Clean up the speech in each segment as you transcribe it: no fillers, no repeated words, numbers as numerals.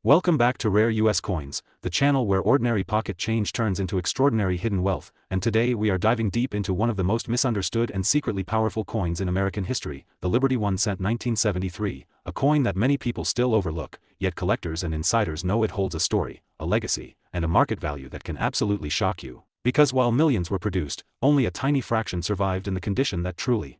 Welcome back to Rare US Coins, the channel where ordinary pocket change turns into extraordinary hidden wealth, and today we are diving deep into one of the most misunderstood and secretly powerful coins in American history, the Liberty 1 cent 1973, a coin that many people still overlook, yet collectors and insiders know it holds a story, a legacy, and a market value that can absolutely shock you. Because while millions were produced, only a tiny fraction survived in the condition that truly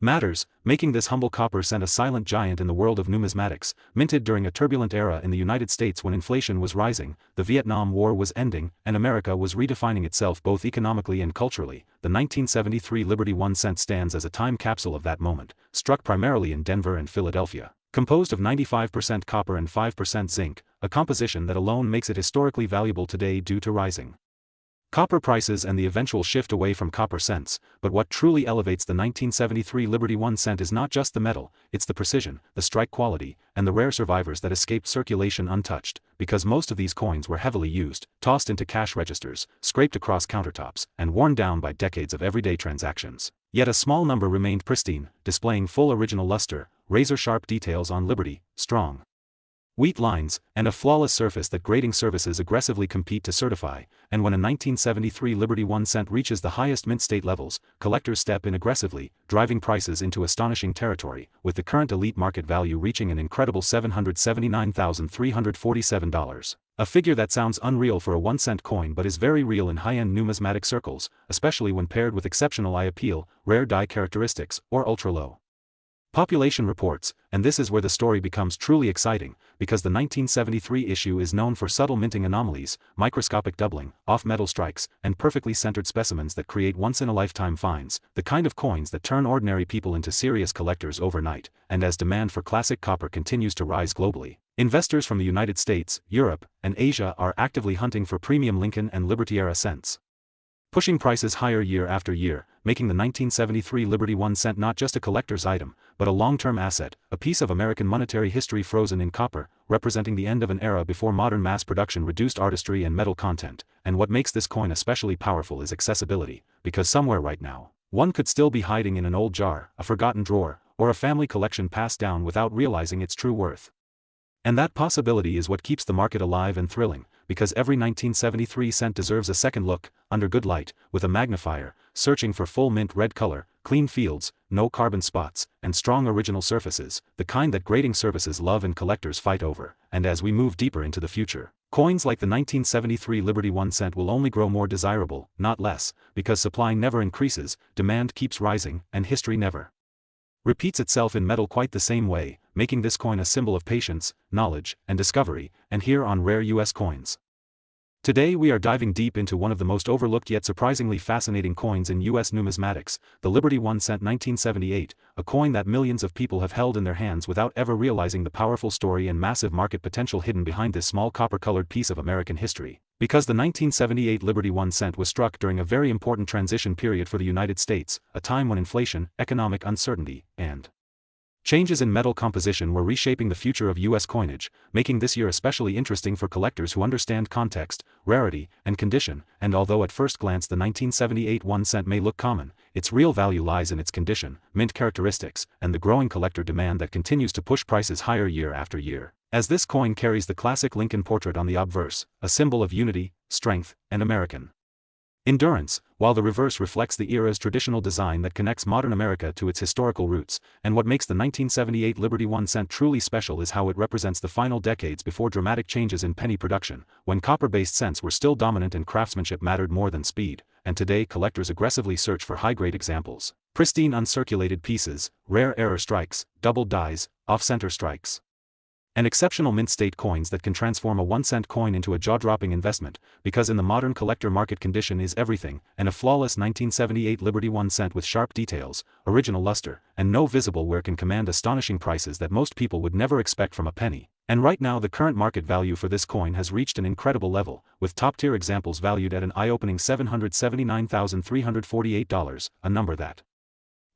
matters, making this humble copper cent a silent giant in the world of numismatics. Minted during a turbulent era in the United States when inflation was rising, the Vietnam War was ending, and America was redefining itself both economically and culturally, the 1973 Liberty 1 cent stands as a time capsule of that moment, struck primarily in Denver and Philadelphia. Composed of 95% copper and 5% zinc, a composition that alone makes it historically valuable today due to rising copper prices and the eventual shift away from copper cents. But what truly elevates the 1973 Liberty 1 cent is not just the metal, it's the precision, the strike quality, and the rare survivors that escaped circulation untouched, because most of these coins were heavily used, tossed into cash registers, scraped across countertops, and worn down by decades of everyday transactions. Yet a small number remained pristine, displaying full original luster, razor-sharp details on Liberty, strong wheat lines, and a flawless surface that grading services aggressively compete to certify. And when a 1973 Liberty 1 cent reaches the highest mint state levels, collectors step in aggressively, driving prices into astonishing territory, with the current elite market value reaching an incredible $779,347. A figure that sounds unreal for a 1 cent coin but is very real in high-end numismatic circles, especially when paired with exceptional eye appeal, rare die characteristics, or ultra-low population reports. And this is where the story becomes truly exciting, because the 1973 issue is known for subtle minting anomalies, microscopic doubling, off-metal strikes, and perfectly centered specimens that create once-in-a-lifetime finds, the kind of coins that turn ordinary people into serious collectors overnight. And as demand for classic copper continues to rise globally, investors from the United States, Europe, and Asia are actively hunting for premium Lincoln and Liberty-era cents, pushing prices higher year after year, making the 1973 Liberty 1 cent not just a collector's item, but a long-term asset, a piece of American monetary history frozen in copper, representing the end of an era before modern mass production reduced artistry and metal content. And what makes this coin especially powerful is accessibility, because somewhere right now, one could still be hiding in an old jar, a forgotten drawer, or a family collection passed down without realizing its true worth. And that possibility is what keeps the market alive and thrilling, because every 1973 cent deserves a second look, under good light, with a magnifier, searching for full mint red color, clean fields, no carbon spots, and strong original surfaces, the kind that grading services love and collectors fight over. And as we move deeper into the future, coins like the 1973 Liberty 1 cent will only grow more desirable, not less, because supply never increases, demand keeps rising, and history never repeats itself in metal quite the same way, making this coin a symbol of patience, knowledge, and discovery. And here on Rare US Coins, today we are diving deep into one of the most overlooked yet surprisingly fascinating coins in US numismatics, the Liberty 1 cent 1978, a coin that millions of people have held in their hands without ever realizing the powerful story and massive market potential hidden behind this small copper-colored piece of American history. Because the 1978 Liberty 1 cent was struck during a very important transition period for the United States, a time when inflation, economic uncertainty, and changes in metal composition were reshaping the future of U.S. coinage, making this year especially interesting for collectors who understand context, rarity, and condition. And although at first glance the 1978 1 cent may look common, its real value lies in its condition, mint characteristics, and the growing collector demand that continues to push prices higher year after year. As this coin carries the classic Lincoln portrait on the obverse, a symbol of unity, strength, and American endurance, while the reverse reflects the era's traditional design that connects modern America to its historical roots. And what makes the 1978 Liberty 1 cent truly special is how it represents the final decades before dramatic changes in penny production, when copper-based cents were still dominant and craftsmanship mattered more than speed. And today collectors aggressively search for high-grade examples, pristine uncirculated pieces, rare error strikes, doubled dies, off-center strikes, and exceptional mint state coins that can transform a 1 cent coin into a jaw-dropping investment, because in the modern collector market condition is everything, and a flawless 1978 Liberty 1 cent with sharp details, original luster, and no visible wear can command astonishing prices that most people would never expect from a penny. And right now the current market value for this coin has reached an incredible level, with top-tier examples valued at an eye-opening $779,348, a number that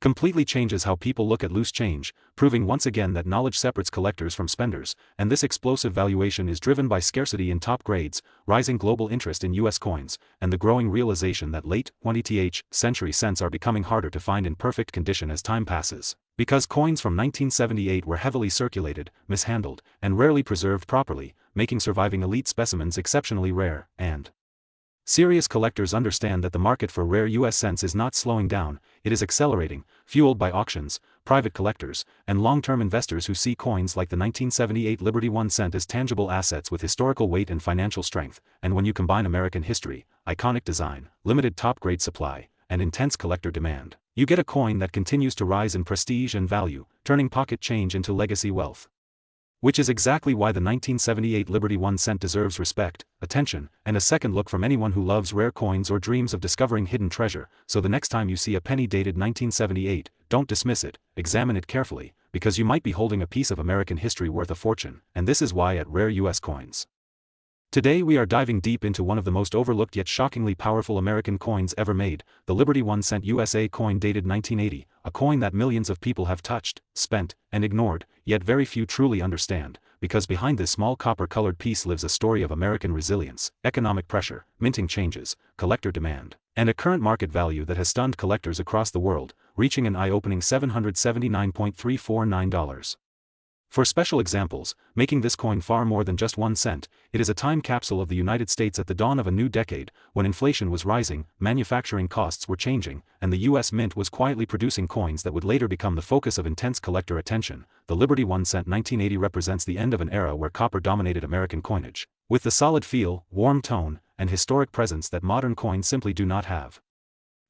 completely changes how people look at loose change, proving once again that knowledge separates collectors from spenders. And this explosive valuation is driven by scarcity in top grades, rising global interest in US coins, and the growing realization that late 20th century cents are becoming harder to find in perfect condition as time passes. Because coins from 1978 were heavily circulated, mishandled, and rarely preserved properly, making surviving elite specimens exceptionally rare, and serious collectors understand that the market for rare US cents is not slowing down, it is accelerating, fueled by auctions, private collectors, and long-term investors who see coins like the 1978 Liberty 1 cent as tangible assets with historical weight and financial strength, and when you combine American history, iconic design, limited top-grade supply, and intense collector demand, you get a coin that continues to rise in prestige and value, turning pocket change into legacy wealth. Which is exactly why the 1978 Liberty 1 cent deserves respect, attention, and a second look from anyone who loves rare coins or dreams of discovering hidden treasure. So the next time you see a penny dated 1978, don't dismiss it, examine it carefully, because you might be holding a piece of American history worth a fortune, and this is why at Rare US Coins. Today we are diving deep into one of the most overlooked yet shockingly powerful American coins ever made, the Liberty 1 cent USA coin dated 1980, a coin that millions of people have touched, spent, and ignored, yet very few truly understand, because behind this small copper-colored piece lives a story of American resilience, economic pressure, minting changes, collector demand, and a current market value that has stunned collectors across the world, reaching an eye-opening $779.349. For special examples, making this coin far more than just 1 cent, it is a time capsule of the United States at the dawn of a new decade, when inflation was rising, manufacturing costs were changing, and the U.S. Mint was quietly producing coins that would later become the focus of intense collector attention. The Liberty 1 cent 1980 represents the end of an era where copper dominated American coinage, with the solid feel, warm tone, and historic presence that modern coins simply do not have.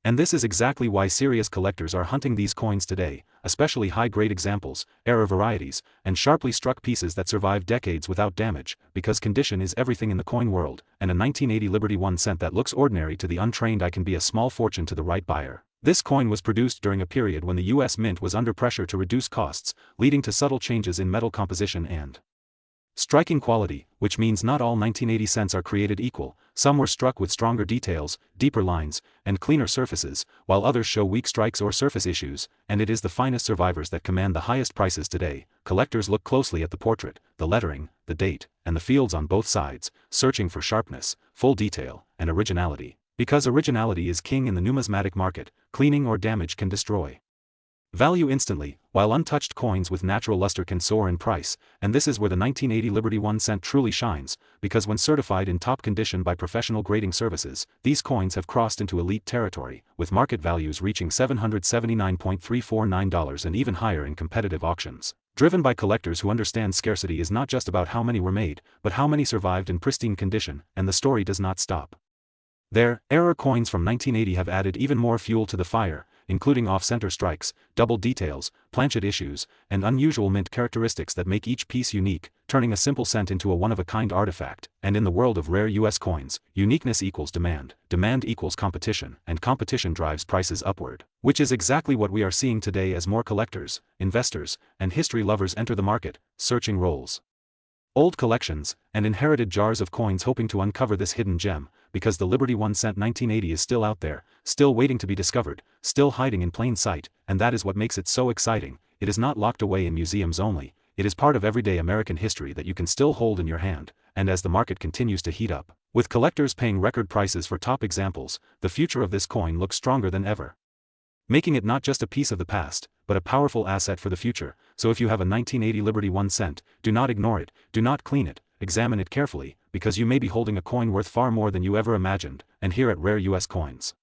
And this is exactly why serious collectors are hunting these coins today, especially high-grade examples, era varieties, and sharply struck pieces that survive decades without damage, because condition is everything in the coin world, and a 1980 Liberty 1 cent that looks ordinary to the untrained eye can be a small fortune to the right buyer. This coin was produced during a period when the U.S. Mint was under pressure to reduce costs, leading to subtle changes in metal composition and striking quality, which means not all 1980 cents are created equal. Some were struck with stronger details, deeper lines, and cleaner surfaces, while others show weak strikes or surface issues, and it is the finest survivors that command the highest prices today. Collectors look closely at the portrait, the lettering, the date, and the fields on both sides, searching for sharpness, full detail, and originality. Because originality is king in the numismatic market, cleaning or damage can destroy value instantly, while untouched coins with natural luster can soar in price, and this is where the 1980 Liberty 1 cent truly shines, because when certified in top condition by professional grading services, these coins have crossed into elite territory, with market values reaching $779.349 and even higher in competitive auctions. Driven by collectors who understand scarcity is not just about how many were made, but how many survived in pristine condition, and the story does not stop there. Error coins from 1980 have added even more fuel to the fire, including off-center strikes, double details, planchet issues, and unusual mint characteristics that make each piece unique, turning a simple cent into a one-of-a-kind artifact. And in the world of rare US coins, uniqueness equals demand, demand equals competition, and competition drives prices upward. Which is exactly what we are seeing today as more collectors, investors, and history lovers enter the market, searching rolls, old collections, and inherited jars of coins hoping to uncover this hidden gem, because the Liberty 1 cent 1980 is still out there, still waiting to be discovered, still hiding in plain sight, and that is what makes it so exciting. It is not locked away in museums only, it is part of everyday American history that you can still hold in your hand, and as the market continues to heat up, with collectors paying record prices for top examples, the future of this coin looks stronger than ever, making it not just a piece of the past, but a powerful asset for the future. So if you have a 1980 Liberty 1 cent, do not ignore it, do not clean it, examine it carefully, because you may be holding a coin worth far more than you ever imagined. And here at Rare US Coins,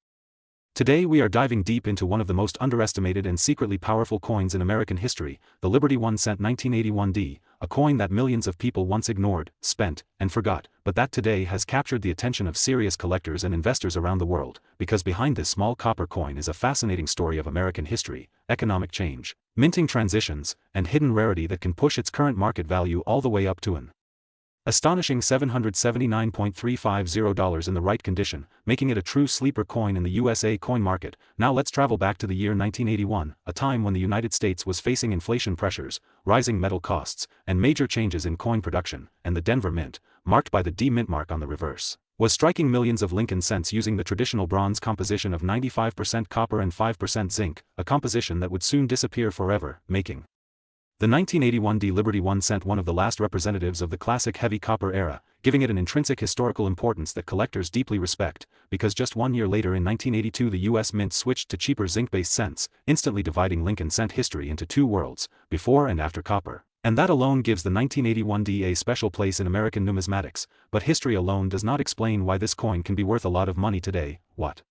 today we are diving deep into one of the most underestimated and secretly powerful coins in American history, the Liberty 1 cent 1981D, a coin that millions of people once ignored, spent, and forgot, but that today has captured the attention of serious collectors and investors around the world, because behind this small copper coin is a fascinating story of American history, economic change, minting transitions, and hidden rarity that can push its current market value all the way up to an astonishing $779.350 in the right condition, making it a true sleeper coin in the USA coin market. Now let's travel back to the year 1981, a time when the United States was facing inflation pressures, rising metal costs, and major changes in coin production, and the Denver Mint, marked by the D mint mark on the reverse, was striking millions of Lincoln cents using the traditional bronze composition of 95% copper and 5% zinc, a composition that would soon disappear forever, making the 1981 D Liberty 1 cent one of the last representatives of the classic heavy copper era, giving it an intrinsic historical importance that collectors deeply respect, because just 1 year later in 1982 the U.S. Mint switched to cheaper zinc-based cents, instantly dividing Lincoln cent history into two worlds, before and after copper. And that alone gives the 1981 D a special place in American numismatics, but history alone does not explain why this coin can be worth a lot of money today. What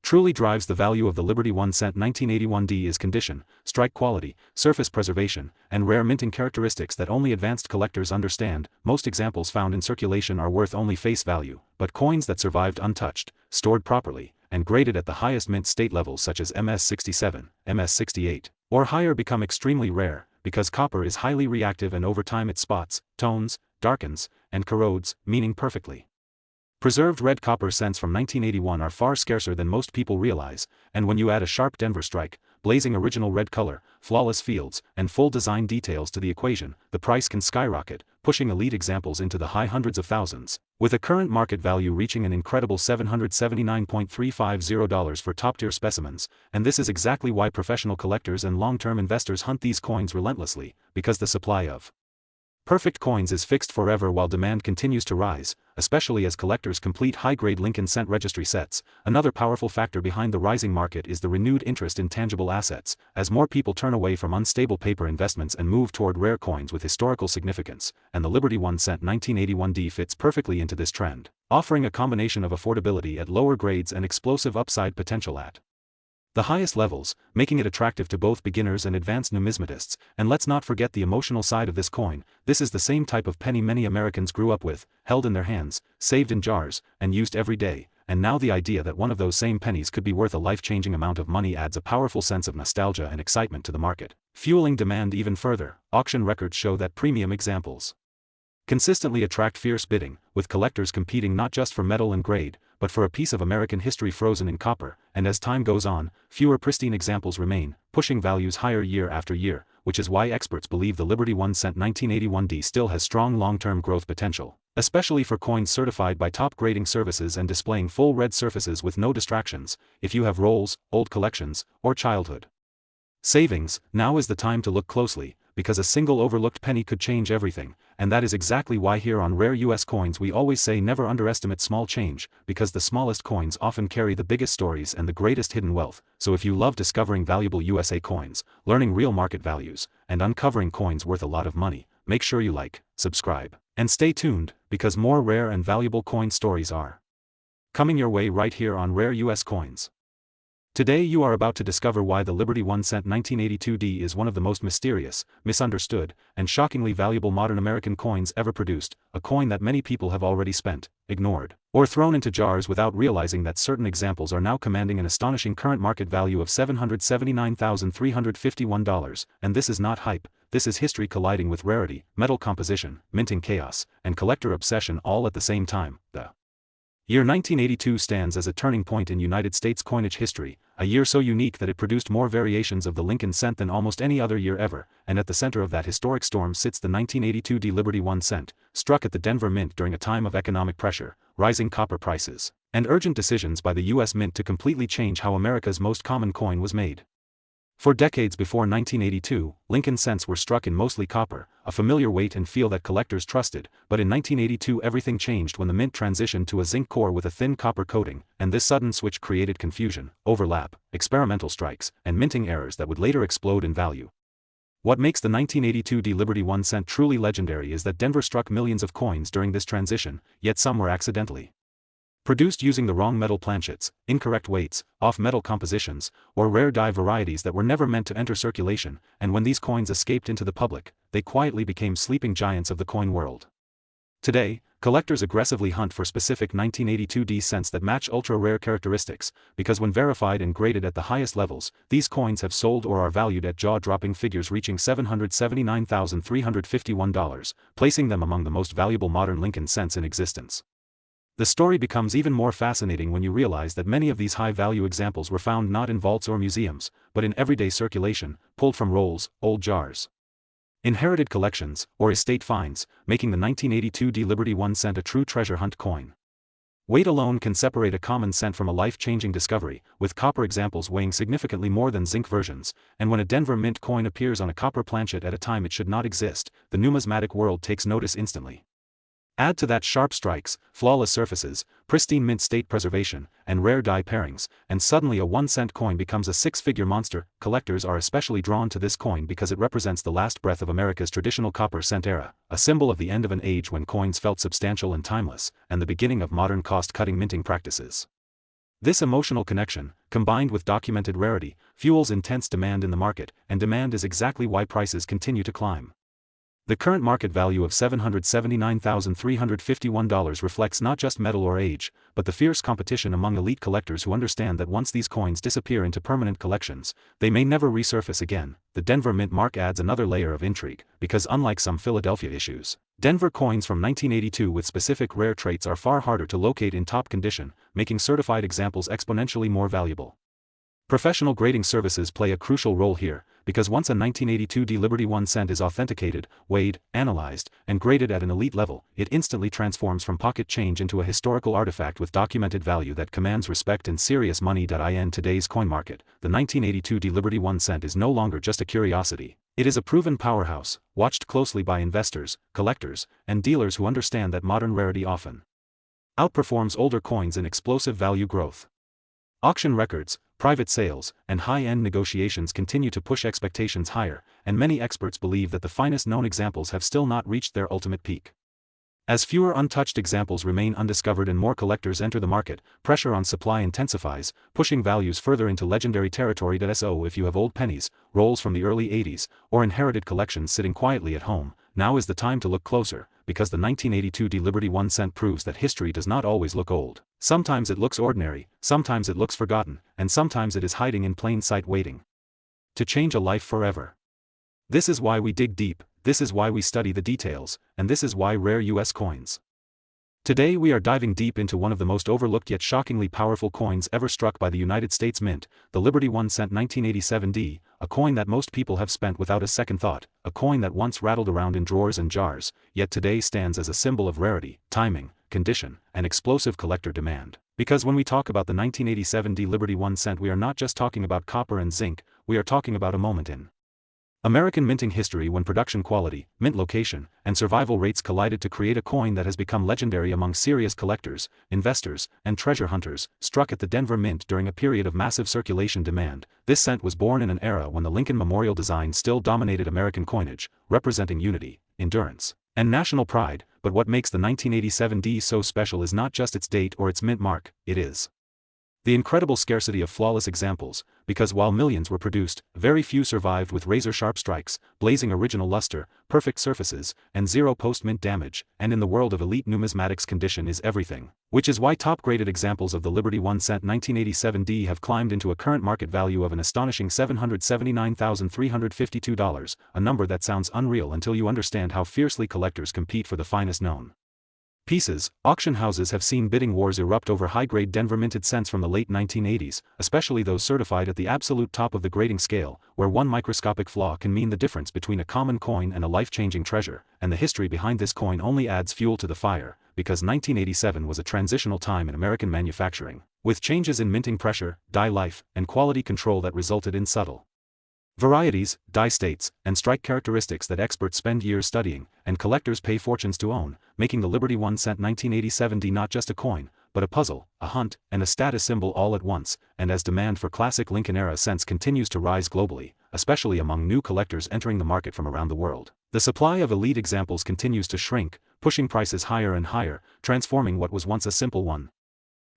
truly drives the value of the Liberty 1 cent 1981 D is condition, strike quality, surface preservation, and rare minting characteristics that only advanced collectors understand. Most examples found in circulation are worth only face value, but coins that survived untouched, stored properly, and graded at the highest mint state levels such as MS-67, MS-68, or higher become extremely rare, because copper is highly reactive and over time it spots, tones, darkens, and corrodes, meaning perfectly. Preserved red copper cents from 1981 are far scarcer than most people realize, and when you add a sharp Denver strike, blazing original red color, flawless fields, and full design details to the equation, the price can skyrocket, pushing elite examples into the high hundreds of thousands, with a current market value reaching an incredible $779.350 for top-tier specimens. And this is exactly why professional collectors and long-term investors hunt these coins relentlessly, because the supply of perfect coins is fixed forever while demand continues to rise, especially as collectors complete high-grade Lincoln cent registry sets. Another powerful factor behind the rising market is the renewed interest in tangible assets, as more people turn away from unstable paper investments and move toward rare coins with historical significance, and the Liberty 1 cent 1981 D fits perfectly into this trend, offering a combination of affordability at lower grades and explosive upside potential at the highest levels, making it attractive to both beginners and advanced numismatists. And let's not forget the emotional side of this coin. This is the same type of penny many Americans grew up with, held in their hands, saved in jars, and used every day, and now the idea that one of those same pennies could be worth a life-changing amount of money adds a powerful sense of nostalgia and excitement to the market, fueling demand even further. Auction records show that premium examples consistently attract fierce bidding, with collectors competing not just for metal and grade, but for a piece of American history frozen in copper. And as time goes on, fewer pristine examples remain, pushing values higher year after year, which is why experts believe the Liberty 1 cent 1981 D still has strong long-term growth potential, especially for coins certified by top grading services and displaying full red surfaces with no distractions. If you have rolls, old collections, or childhood savings, now is the time to look closely, because a single overlooked penny could change everything. And that is exactly why here on Rare US Coins we always say never underestimate small change, because the smallest coins often carry the biggest stories and the greatest hidden wealth. So if you love discovering valuable USA coins, learning real market values, and uncovering coins worth a lot of money, make sure you like, subscribe, and stay tuned, because more rare and valuable coin stories are coming your way right here on Rare US Coins. Today you are about to discover why the Liberty 1 cent 1982 D is one of the most mysterious, misunderstood, and shockingly valuable modern American coins ever produced, a coin that many people have already spent, ignored, or thrown into jars without realizing that certain examples are now commanding an astonishing current market value of $779,351. And this is not hype, this is history colliding with rarity, metal composition, minting chaos, and collector obsession all at the same time. The year 1982 stands as a turning point in United States coinage history, a year so unique that it produced more variations of the Lincoln cent than almost any other year ever. And at the center of that historic storm sits the 1982 D Liberty 1 cent, struck at the Denver Mint during a time of economic pressure, rising copper prices, and urgent decisions by the U.S. Mint to completely change how America's most common coin was made. For decades before 1982, Lincoln cents were struck in mostly copper, a familiar weight and feel that collectors trusted, but in 1982 everything changed when the mint transitioned to a zinc core with a thin copper coating, and this sudden switch created confusion, overlap, experimental strikes, and minting errors that would later explode in value. What makes the 1982 D Liberty 1 cent truly legendary is that Denver struck millions of coins during this transition, yet some were accidentally produced using the wrong metal planchets, incorrect weights, off-metal compositions, or rare die varieties that were never meant to enter circulation. And when these coins escaped into the public, they quietly became sleeping giants of the coin world. Today, collectors aggressively hunt for specific 1982 D cents that match ultra-rare characteristics, because when verified and graded at the highest levels, these coins have sold or are valued at jaw-dropping figures reaching $779,351, placing them among the most valuable modern Lincoln cents in existence. The story becomes even more fascinating when you realize that many of these high-value examples were found not in vaults or museums, but in everyday circulation, pulled from rolls, old jars, inherited collections, or estate finds, making the 1982 D Liberty 1 cent a true treasure hunt coin. Weight alone can separate a common cent from a life-changing discovery, with copper examples weighing significantly more than zinc versions, and when a Denver Mint coin appears on a copper planchet at a time it should not exist, the numismatic world takes notice instantly. Add to that sharp strikes, flawless surfaces, pristine mint state preservation, and rare die pairings, and suddenly a 1-cent coin becomes a six-figure monster. Collectors are especially drawn to this coin because it represents the last breath of America's traditional copper cent era, a symbol of the end of an age when coins felt substantial and timeless, and the beginning of modern cost-cutting minting practices. This emotional connection, combined with documented rarity, fuels intense demand in the market, and demand is exactly why prices continue to climb. The current market value of $779,351 reflects not just metal or age, but the fierce competition among elite collectors who understand that once these coins disappear into permanent collections, they may never resurface again. The Denver Mint mark adds another layer of intrigue, because unlike some Philadelphia issues, Denver coins from 1982 with specific rare traits are far harder to locate in top condition, making certified examples exponentially more valuable. Professional grading services play a crucial role here, because once a 1982 D Liberty 1 cent is authenticated, weighed, analyzed, and graded at an elite level, it instantly transforms from pocket change into a historical artifact with documented value that commands respect and serious money. In today's coin market, the 1982 D Liberty 1 cent is no longer just a curiosity. It is a proven powerhouse, watched closely by investors, collectors, and dealers who understand that modern rarity often outperforms older coins in explosive value growth. Auction records, private sales, and high-end negotiations continue to push expectations higher, and many experts believe that the finest known examples have still not reached their ultimate peak. As fewer untouched examples remain undiscovered and more collectors enter the market, pressure on supply intensifies, pushing values further into legendary territory. So if you have old pennies, rolls from the early 80s, or inherited collections sitting quietly at home, now is the time to look closer, because the 1982 D Liberty 1 cent proves that history does not always look old. Sometimes it looks ordinary, sometimes it looks forgotten, and sometimes it is hiding in plain sight waiting to change a life forever. This is why we dig deep, this is why we study the details, and this is why rare US coins. Today we are diving deep into one of the most overlooked yet shockingly powerful coins ever struck by the United States Mint, the Liberty 1 cent 1987 D, a coin that most people have spent without a second thought, a coin that once rattled around in drawers and jars, yet today stands as a symbol of rarity, timing, condition, and explosive collector demand. Because when we talk about the 1987 D Liberty 1 cent, we are not just talking about copper and zinc, we are talking about a moment in American minting history when production quality, mint location, and survival rates collided to create a coin that has become legendary among serious collectors, investors, and treasure hunters. Struck at the Denver Mint during a period of massive circulation demand, this cent was born in an era when the Lincoln Memorial design still dominated American coinage, representing unity, endurance, and national pride. But what makes the 1987 D so special is not just its date or its mint mark, it is the incredible scarcity of flawless examples, because while millions were produced, very few survived with razor-sharp strikes, blazing original luster, perfect surfaces, and zero post-mint damage, and in the world of elite numismatics condition is everything. Which is why top-graded examples of the Liberty 1 cent 1987 D have climbed into a current market value of an astonishing $779,352, a number that sounds unreal until you understand how fiercely collectors compete for the finest known pieces. Auction houses have seen bidding wars erupt over high-grade Denver minted cents from the late 1980s, especially those certified at the absolute top of the grading scale, where one microscopic flaw can mean the difference between a common coin and a life-changing treasure, and the history behind this coin only adds fuel to the fire, because 1987 was a transitional time in American manufacturing, with changes in minting pressure, die life, and quality control that resulted in subtle varieties, die states, and strike characteristics that experts spend years studying, and collectors pay fortunes to own, making the Liberty 1 cent 1987 D not just a coin, but a puzzle, a hunt, and a status symbol all at once. And as demand for classic Lincoln-era cents continues to rise globally, especially among new collectors entering the market from around the world, the supply of elite examples continues to shrink, pushing prices higher and higher, transforming what was once a simple 1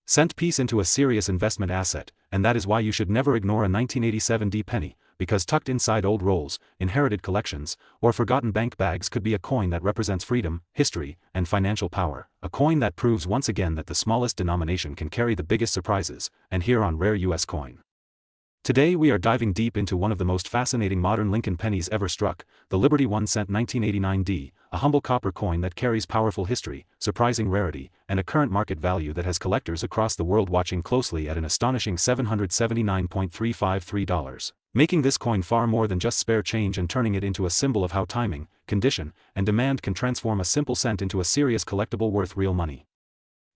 cent piece into a serious investment asset. And that is why you should never ignore a 1987 D penny, because tucked inside old rolls, inherited collections, or forgotten bank bags could be a coin that represents freedom, history, and financial power, a coin that proves once again that the smallest denomination can carry the biggest surprises. And here on Rare US Coin today we are diving deep into one of the most fascinating modern Lincoln pennies ever struck, the Liberty 1 cent 1989 D, a humble copper coin that carries powerful history, surprising rarity, and a current market value that has collectors across the world watching closely at an astonishing $779,353, making this coin far more than just spare change and turning it into a symbol of how timing, condition, and demand can transform a simple cent into a serious collectible worth real money.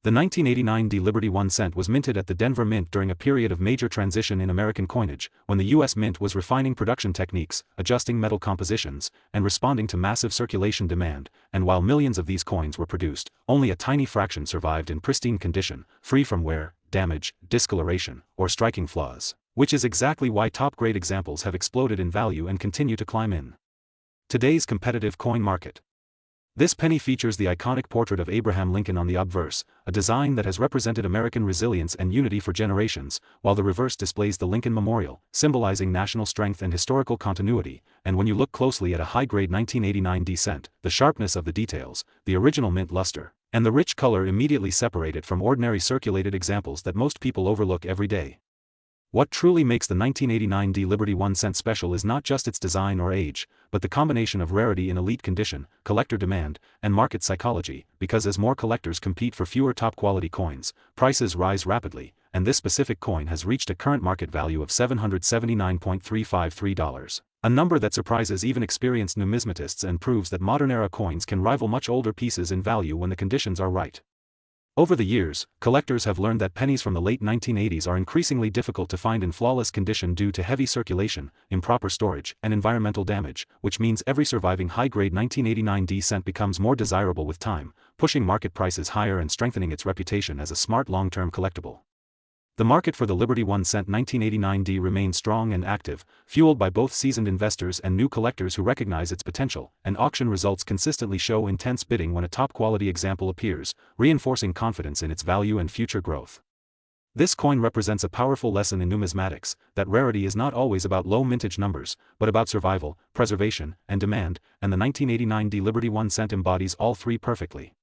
The 1989 D Liberty 1 cent was minted at the Denver Mint during a period of major transition in American coinage, when the U.S. Mint was refining production techniques, adjusting metal compositions, and responding to massive circulation demand, and while millions of these coins were produced, only a tiny fraction survived in pristine condition, free from wear, damage, discoloration, or striking flaws, which is exactly why top-grade examples have exploded in value and continue to climb in today's competitive coin market. This penny features the iconic portrait of Abraham Lincoln on the obverse, a design that has represented American resilience and unity for generations, while the reverse displays the Lincoln Memorial, symbolizing national strength and historical continuity, and when you look closely at a high-grade 1989 D cent, the sharpness of the details, the original mint luster, and the rich color immediately separate it from ordinary circulated examples that most people overlook every day. What truly makes the 1989 D Liberty 1 cent special is not just its design or age, but the combination of rarity in elite condition, collector demand, and market psychology, because as more collectors compete for fewer top-quality coins, prices rise rapidly, and this specific coin has reached a current market value of $779.353, a number that surprises even experienced numismatists and proves that modern-era coins can rival much older pieces in value when the conditions are right. Over the years, collectors have learned that pennies from the late 1980s are increasingly difficult to find in flawless condition due to heavy circulation, improper storage, and environmental damage, which means every surviving high-grade 1989 D cent becomes more desirable with time, pushing market prices higher and strengthening its reputation as a smart long-term collectible. The market for the Liberty 1 cent 1989 D remains strong and active, fueled by both seasoned investors and new collectors who recognize its potential, and auction results consistently show intense bidding when a top-quality example appears, reinforcing confidence in its value and future growth. This coin represents a powerful lesson in numismatics, that rarity is not always about low mintage numbers, but about survival, preservation, and demand, and the 1989 D Liberty 1 cent embodies all three perfectly.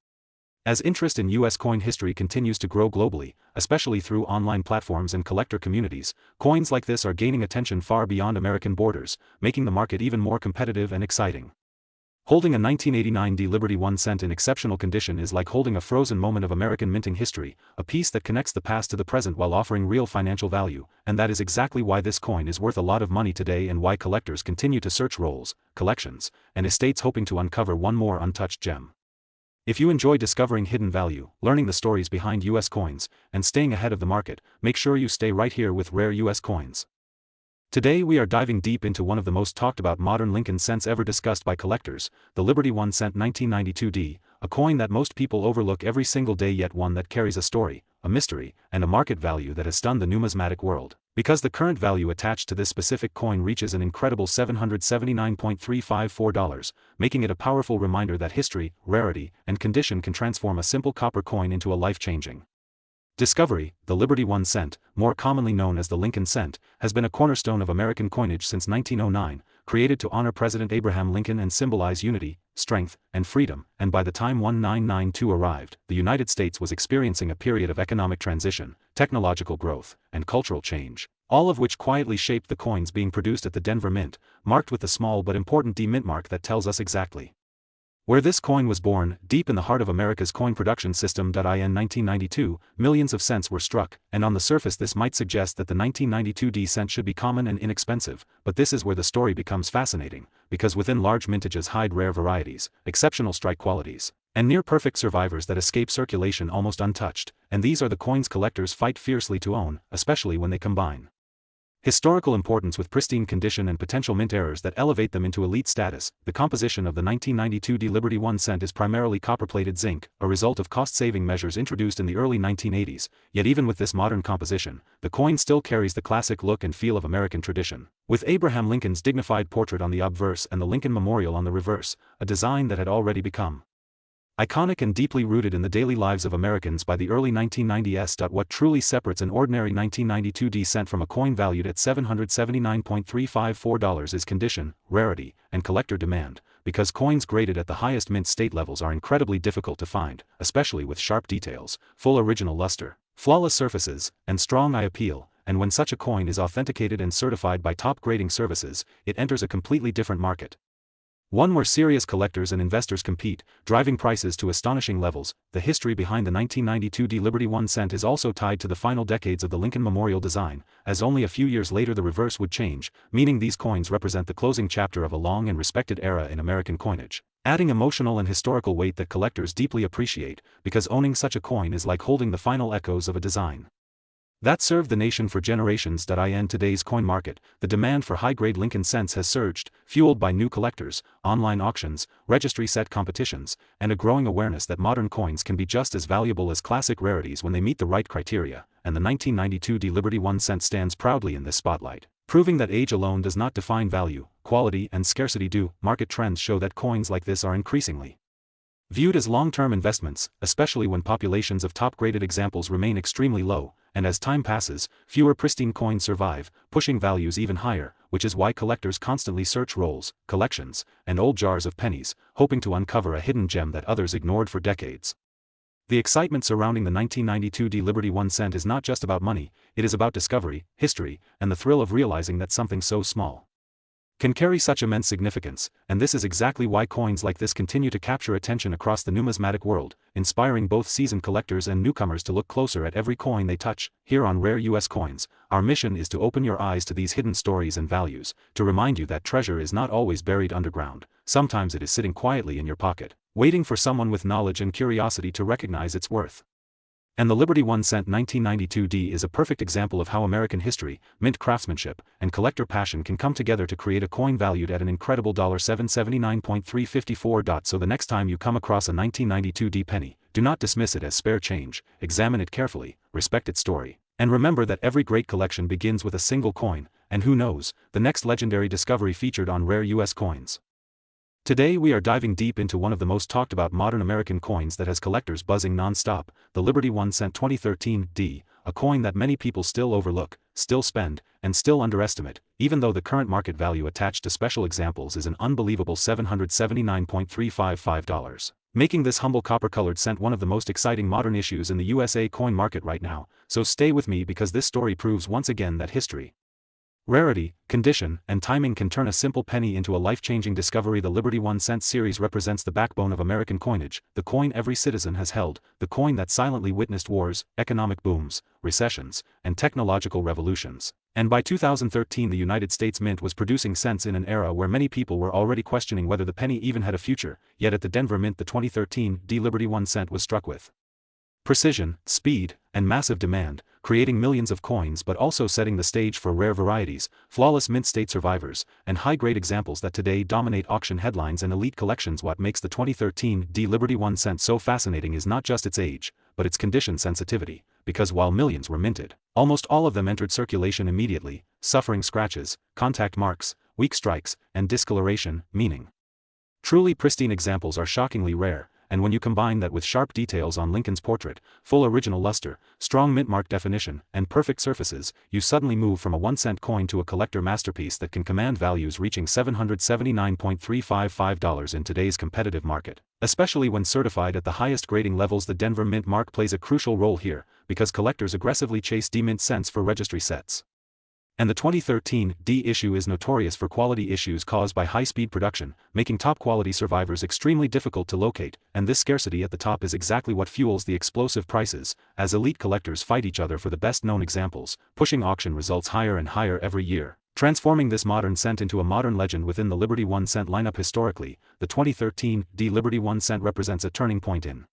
As interest in U.S. coin history continues to grow globally, especially through online platforms and collector communities, coins like this are gaining attention far beyond American borders, making the market even more competitive and exciting. Holding a 1989 D Liberty 1 cent in exceptional condition is like holding a frozen moment of American minting history, a piece that connects the past to the present while offering real financial value, and that is exactly why this coin is worth a lot of money today and why collectors continue to search rolls, collections, and estates hoping to uncover one more untouched gem. If you enjoy discovering hidden value, learning the stories behind U.S. coins, and staying ahead of the market, make sure you stay right here with Rare U.S. Coins. Today we are diving deep into one of the most talked about modern Lincoln cents ever discussed by collectors, the Liberty 1 cent 1992 D, a coin that most people overlook every single day, yet one that carries a story, a mystery, and a market value that has stunned the numismatic world, because the current value attached to this specific coin reaches an incredible $779.354, making it a powerful reminder that history, rarity, and condition can transform a simple copper coin into a life-changing discovery. The Liberty 1 cent, more commonly known as the Lincoln cent, has been a cornerstone of American coinage since 1909, created to honor President Abraham Lincoln and symbolize unity, strength, and freedom, and by the time 1992 arrived, the United States was experiencing a period of economic transition, technological growth, and cultural change, all of which quietly shaped the coins being produced at the Denver Mint, marked with the small but important D mint mark that tells us exactly where this coin was born. Deep in the heart of America's coin production system. In 1992, millions of cents were struck, and on the surface this might suggest that the 1992 D cent should be common and inexpensive, but this is where the story becomes fascinating, because within large mintages hide rare varieties, exceptional strike qualities, and near-perfect survivors that escape circulation almost untouched, and these are the coins collectors fight fiercely to own, especially when they combine historical importance with pristine condition and potential mint errors that elevate them into elite status. The composition of the 1992 D Liberty 1 cent is primarily copper-plated zinc, a result of cost-saving measures introduced in the early 1980s, yet even with this modern composition, the coin still carries the classic look and feel of American tradition, with Abraham Lincoln's dignified portrait on the obverse and the Lincoln Memorial on the reverse, a design that had already become iconic and deeply rooted in the daily lives of Americans by the early 1990s. What truly separates an ordinary 1992 D cent from a coin valued at $779.354 is condition, rarity, and collector demand, because coins graded at the highest mint state levels are incredibly difficult to find, especially with sharp details, full original luster, flawless surfaces, and strong eye appeal, and when such a coin is authenticated and certified by top grading services, it enters a completely different market. One where serious collectors and investors compete, driving prices to astonishing levels. The history behind the 1992 D Liberty 1 cent is also tied to the final decades of the Lincoln Memorial design, as only a few years later the reverse would change, meaning these coins represent the closing chapter of a long and respected era in American coinage. adding emotional and historical weight that collectors deeply appreciate, because owning such a coin is like holding the final echoes of a design that served the nation for generations. In today's coin market, the demand for high-grade Lincoln cents has surged, fueled by new collectors, online auctions, registry set competitions, and a growing awareness that modern coins can be just as valuable as classic rarities when they meet the right criteria, and the 1992 D Liberty 1 cent stands proudly in this spotlight, proving that age alone does not define value. Quality and scarcity do. Market trends show that coins like this are increasingly viewed as long-term investments, especially when populations of top-graded examples remain extremely low, and as time passes, fewer pristine coins survive, pushing values even higher, which is why collectors constantly search rolls, collections, and old jars of pennies, hoping to uncover a hidden gem that others ignored for decades. The excitement surrounding the 1992 D Liberty 1 cent is not just about money, it is about discovery, history, and the thrill of realizing that something so small can carry such immense significance, and this is exactly why coins like this continue to capture attention across the numismatic world, inspiring both seasoned collectors and newcomers to look closer at every coin they touch. Here on Rare U.S. Coins, our mission is to open your eyes to these hidden stories and values, to remind you that treasure is not always buried underground, sometimes it is sitting quietly in your pocket, waiting for someone with knowledge and curiosity to recognize its worth. And the Liberty 1 cent 1992 D is a perfect example of how American history, mint craftsmanship, and collector passion can come together to create a coin valued at an incredible $779.354. So the next time you come across a 1992 D penny, do not dismiss it as spare change, examine it carefully, respect its story, and remember that every great collection begins with a single coin, and who knows, the next legendary discovery featured on Rare U.S. Coins. Today we are diving deep into one of the most talked about modern American coins that has collectors buzzing non-stop, the Liberty 1 cent 2013 D, a coin that many people still overlook, still spend, and still underestimate, even though the current market value attached to special examples is an unbelievable $779.355, making this humble copper-colored cent one of the most exciting modern issues in the USA coin market right now. So stay with me because this story proves once again that history, rarity, condition, and timing can turn a simple penny into a life-changing discovery. The Liberty 1 cent series represents the backbone of American coinage, the coin every citizen has held, the coin that silently witnessed wars, economic booms, recessions, and technological revolutions. And by 2013 the United States Mint was producing cents in an era where many people were already questioning whether the penny even had a future, yet at the Denver Mint the 2013 D Liberty 1 cent was struck with precision, speed, and massive demand, creating millions of coins but also setting the stage for rare varieties, flawless mint state survivors, and high-grade examples that today dominate auction headlines and elite collections. What makes the 2013 D Liberty 1 cent so fascinating is not just its age, but its condition sensitivity, because while millions were minted, almost all of them entered circulation immediately, suffering scratches, contact marks, weak strikes, and discoloration, meaning truly pristine examples are shockingly rare. And when you combine that with sharp details on Lincoln's portrait, full original luster, strong mint-mark definition, and perfect surfaces, you suddenly move from a 1-cent coin to a collector masterpiece that can command values reaching $779.355 in today's competitive market. Especially when certified at the highest grading levels, the Denver Mint mark plays a crucial role here, because collectors aggressively chase D-mint cents for registry sets. And the 2013 D issue is notorious for quality issues caused by high-speed production, making top-quality survivors extremely difficult to locate, and this scarcity at the top is exactly what fuels the explosive prices, as elite collectors fight each other for the best-known examples, pushing auction results higher and higher every year, transforming this modern cent into a modern legend within the Liberty 1 cent lineup. Historically, the 2013 D Liberty 1 cent represents a turning point in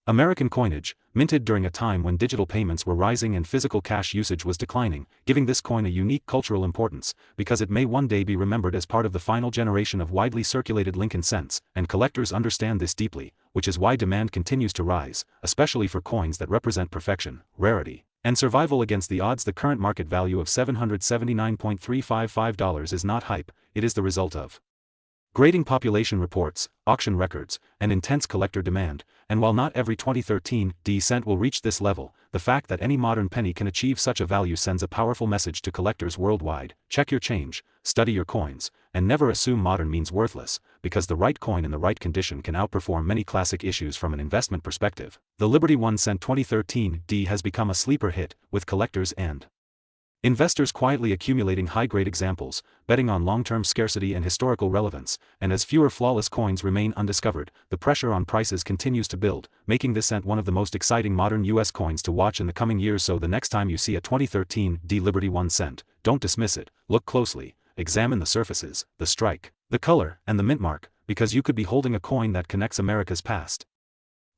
American coinage, minted during a time when digital payments were rising and physical cash usage was declining, giving this coin a unique cultural importance, because it may one day be remembered as part of the final generation of widely circulated Lincoln cents, and collectors understand this deeply, which is why demand continues to rise, especially for coins that represent perfection, rarity, and survival against the odds. The current market value of $779.355 is not hype, it is the result of grading population reports, auction records, and intense collector demand, and while not every 2013 D cent will reach this level, the fact that any modern penny can achieve such a value sends a powerful message to collectors worldwide: check your change, study your coins, and never assume modern means worthless, because the right coin in the right condition can outperform many classic issues. From an investment perspective, the Liberty 1 cent 2013 D has become a sleeper hit, with collectors and investors quietly accumulating high-grade examples, betting on long-term scarcity and historical relevance, and as fewer flawless coins remain undiscovered, the pressure on prices continues to build, making this cent one of the most exciting modern U.S. coins to watch in the coming years. So the next time you see a 2013 D Liberty 1 cent, don't dismiss it, look closely, examine the surfaces, the strike, the color, and the mint mark, because you could be holding a coin that connects America's past,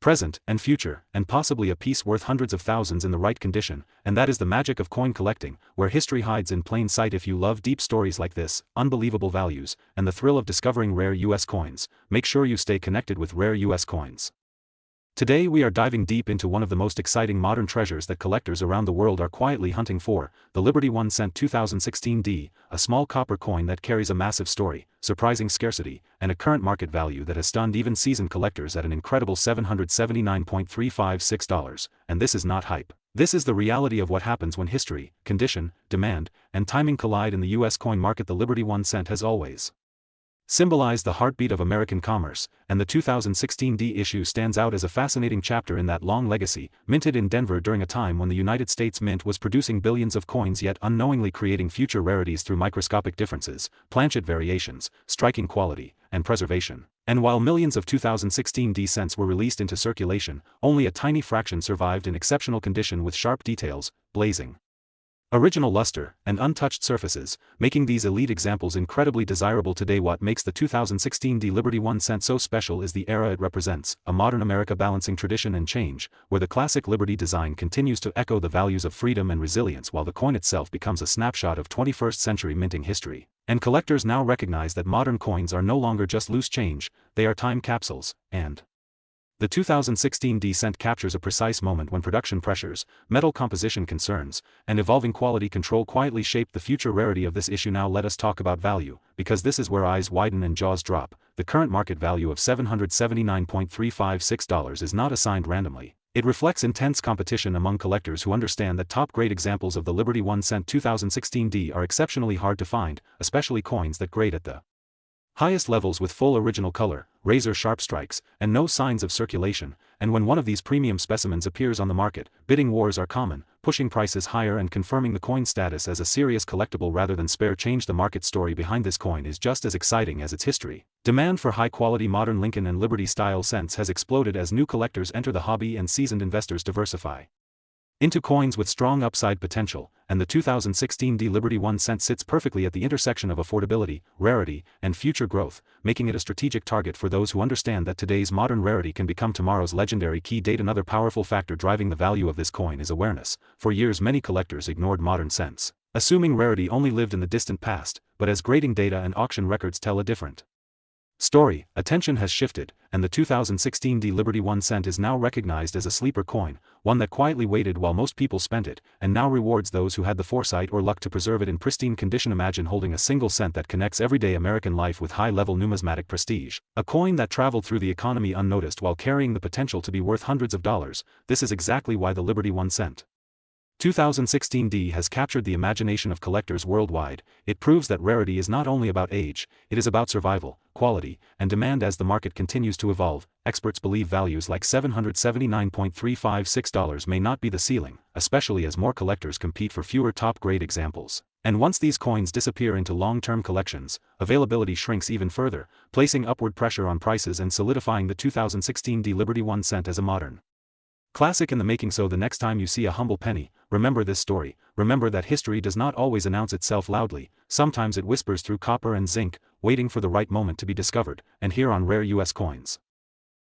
present, and future, and possibly a piece worth hundreds of thousands in the right condition, and that is the magic of coin collecting, where history hides in plain sight. If you love deep stories like this, unbelievable values, and the thrill of discovering rare US coins, make sure you stay connected with Rare US Coins. Today we are diving deep into one of the most exciting modern treasures that collectors around the world are quietly hunting for, the Liberty 1 cent 2016 D, a small copper coin that carries a massive story, surprising scarcity, and a current market value that has stunned even seasoned collectors at an incredible $779.356, and this is not hype. This is the reality of what happens when history, condition, demand, and timing collide in the US coin market. The Liberty 1 cent has always symbolized the heartbeat of American commerce, and the 2016 D issue stands out as a fascinating chapter in that long legacy. Minted in Denver during a time when the United States Mint was producing billions of coins yet unknowingly creating future rarities through microscopic differences, planchet variations, striking quality, and preservation. And while millions of 2016 D cents were released into circulation, only a tiny fraction survived in exceptional condition with sharp details, blazing original luster, and untouched surfaces, making these elite examples incredibly desirable today. What makes the 2016 D Liberty 1 cent so special is the era it represents, a modern America balancing tradition and change, where the classic Liberty design continues to echo the values of freedom and resilience while the coin itself becomes a snapshot of 21st century minting history. And collectors now recognize that modern coins are no longer just loose change, they are time capsules, and the 2016 D cent captures a precise moment when production pressures, metal composition concerns, and evolving quality control quietly shape the future rarity of this issue. Now let us talk about value, because this is where eyes widen and jaws drop. The current market value of $779.356 is not assigned randomly. It reflects intense competition among collectors who understand that top-grade examples of the Liberty 1 cent 2016 D are exceptionally hard to find, especially coins that grade at the highest levels with full original color, razor-sharp strikes, and no signs of circulation. And when one of these premium specimens appears on the market, bidding wars are common, pushing prices higher and confirming the coin's status as a serious collectible rather than spare change. The market story behind this coin is just as exciting as its history. Demand for high-quality modern Lincoln and Liberty-style cents has exploded as new collectors enter the hobby and seasoned investors diversify into coins with strong upside potential, and the 2016 D Liberty 1 cent sits perfectly at the intersection of affordability, rarity, and future growth, making it a strategic target for those who understand that today's modern rarity can become tomorrow's legendary key date. Another powerful factor driving the value of this coin is awareness. For years many collectors ignored modern cents, assuming rarity only lived in the distant past, but as grading data and auction records tell a different story, attention has shifted, and the 2016 D Liberty 1 cent is now recognized as a sleeper coin, one that quietly waited while most people spent it, and now rewards those who had the foresight or luck to preserve it in pristine condition. Imagine holding a single cent that connects everyday American life with high-level numismatic prestige, a coin that traveled through the economy unnoticed while carrying the potential to be worth hundreds of dollars. This is exactly why the Liberty 1 cent 2016 D has captured the imagination of collectors worldwide. It proves that rarity is not only about age, it is about survival, quality, and demand. As the market continues to evolve, experts believe values like $779.356 may not be the ceiling, especially as more collectors compete for fewer top-grade examples. And once these coins disappear into long-term collections, availability shrinks even further, placing upward pressure on prices and solidifying the 2016 D Liberty 1 cent as a modern classic in the making. So the next time you see a humble penny, remember this story. Remember that history does not always announce itself loudly, sometimes it whispers through copper and zinc, waiting for the right moment to be discovered. And here on Rare US Coins,